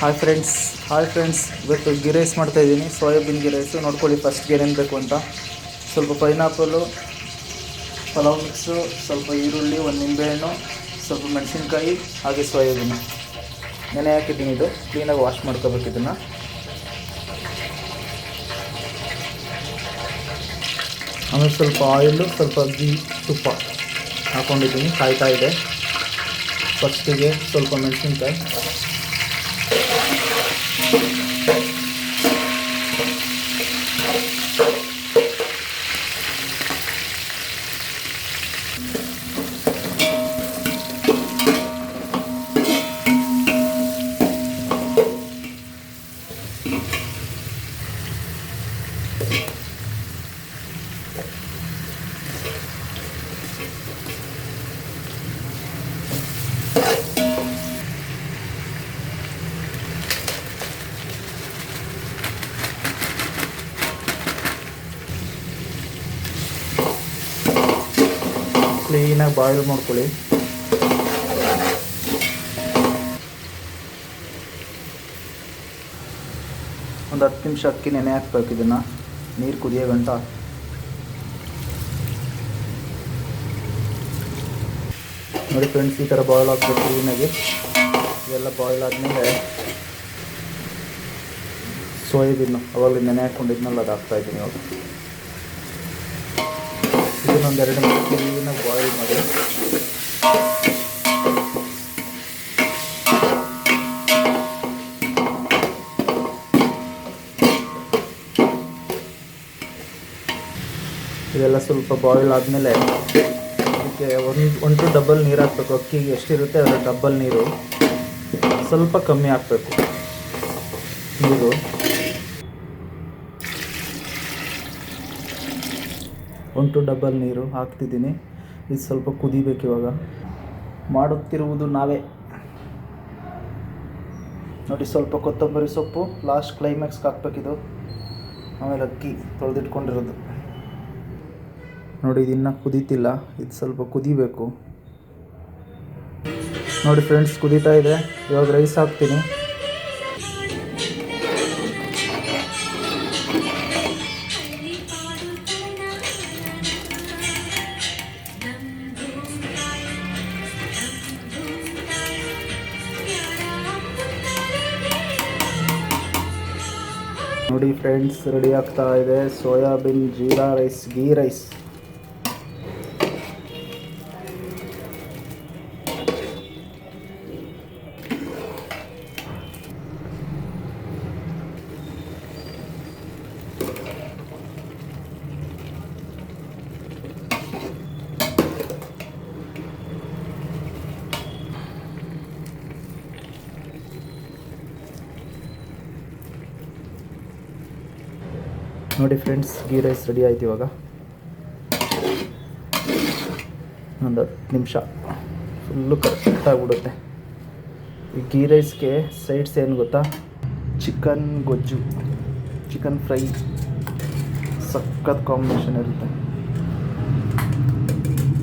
Hi friends ಇವತ್ತು ghee rice ಮಾಡ್ತಾಯಿದ್ದೀನಿ. Soybean ghee rice ನೋಡ್ಕೊಳ್ಳಿ. ಫಸ್ಟ್ಗೆ ಏನೇನು ಬೇಕು ಅಂತ: ಸ್ವಲ್ಪ ಪೈನಾಪಲು, ಪಲಾವ್ ಮಿಕ್ಸು, ಸ್ವಲ್ಪ ಈರುಳ್ಳಿ, ಒಂದು ನಿಂಬೆಹಣ್ಣು, ಸ್ವಲ್ಪ ಮೆಣಸಿನ್ಕಾಯಿ, ಹಾಗೆ ಸೋಯಾಬೀನು ನೆನೆ ಹಾಕಿದ್ದೀನಿ. ಇದು ಕ್ಲೀನಾಗಿ ವಾಶ್ ಮಾಡ್ಕೋಬೇಕು ಇದನ್ನು. ಆಮೇಲೆ ಸ್ವಲ್ಪ ಆಯಿಲು, ಸ್ವಲ್ಪ ತುಪ್ಪ ಹಾಕ್ಕೊಂಡಿದ್ದೀನಿ, ಕಾಯ್ತಾ ಇದೆ. ಫಸ್ಟಿಗೆ ಸ್ವಲ್ಪ ಮೆಣಸಿನ್ಕಾಯಿ, ಕ್ಲೀನಾಗಿ ಬಾಯ್ಲ್ ಮಾಡ್ಕೊಳ್ಳಿ. ಒಂದು 10 ನಿಮಿಷ ಅಕ್ಕಿ ನೆನೆ ಹಾಕ್ಬೇಕು. ಇದನ್ನು ನೀರು ಕುದಿಯೋ ಗಂಟ ನೋಡಿ ಫ್ರೆಂಡ್ಸ್, ಈ ಥರ ಬಾಯ್ಲ್ ಆಗಬೇಕು ಕ್ಲೀನಾಗಿ. ಇದೆಲ್ಲ ಬಾಯ್ಲ್ ಆದಮೇಲೆ ಸೋಯಾಬೀನು ಅವಾಗಲೇ ನೆನೆ ಹಾಕ್ಕೊಂಡಿದ್ನಲ್ಲ, ಅದು ಹಾಕ್ತಾಯಿದ್ದೀನಿ ಇವಾಗ. ಇದನ್ನೊಂದು 2 ನಿಮಿಷ ಕ್ಲೀನಾಗಿ ಬಾಯ್ಲ್ ಮಾಡಿ ಇದೆಲ್ಲ ಸ್ವಲ್ಪ ಬಾಯ್ಲ್ ಆದಮೇಲೆ ಅದಕ್ಕೆ ಒಂದು ಡಬ್ಬಲ್ ನೀರು ಹಾಕಬೇಕು. ಅಕ್ಕಿಗೆ ಎಷ್ಟಿರುತ್ತೆ ಅದರ ಡಬ್ಬಲ್ ನೀರು, ಸ್ವಲ್ಪ ಕಮ್ಮಿ ಹಾಕಬೇಕು ನೀರು. ಒಂದು ಡಬ್ಬಲ್ ನೀರು ಹಾಕ್ತಿದ್ದೀನಿ. ಇದು ಸ್ವಲ್ಪ ಕುದಿಬೇಕು. ಇವಾಗ ಮಾಡುತ್ತಿರುವುದು ನಾವೇ ನೋಡಿ. ಸ್ವಲ್ಪ ಕೊತ್ತಂಬರಿ ಸೊಪ್ಪು ಲಾಸ್ಟ್ ಕ್ಲೈಮ್ಯಾಕ್ಸ್ಗೆ ಹಾಕ್ಬೇಕಿದು. ಆಮೇಲೆ ಅಕ್ಕಿ ತೊಳೆದಿಟ್ಕೊಂಡಿರೋದು ನೋಡಿ. ಇದು ಇನ್ನೂ ಕುದೀತಿಲ್ಲ, ಇದು ಸ್ವಲ್ಪ ಕುದಿಬೇಕು ನೋಡಿ ಫ್ರೆಂಡ್ಸ್. ಕುದೀತಾ ಇದೆ. ಇವಾಗ ರೈಸ್ ಹಾಕ್ತೀನಿ. ನೋಡಿ ಫ್ರೆಂಡ್ಸ್, ರೆಡಿ ಆಗ್ತಾ ಇದೆ soybean jeera rice, ghee rice. ನೋಡಿ ಫ್ರೆಂಡ್ಸ್, ಗೀ ರೈಸ್ ರೆಡಿ ಆಯ್ತು. ಇವಾಗ ಒಂದು 10 ನಿಮಿಷ ಫುಲ್ಲು ಕರೆಕ್ಟಾಗಿಬಿಡುತ್ತೆ. ಈ ಗೀ ರೈಸ್ಗೆ ಸೈಡ್ಸ್ ಏನು ಗೊತ್ತಾ? ಚಿಕನ್ ಗೊಜ್ಜು, ಚಿಕನ್ ಫ್ರೈ, ಸಖತ್ ಕಾಂಬಿನೇಷನ್ ಇರುತ್ತೆ.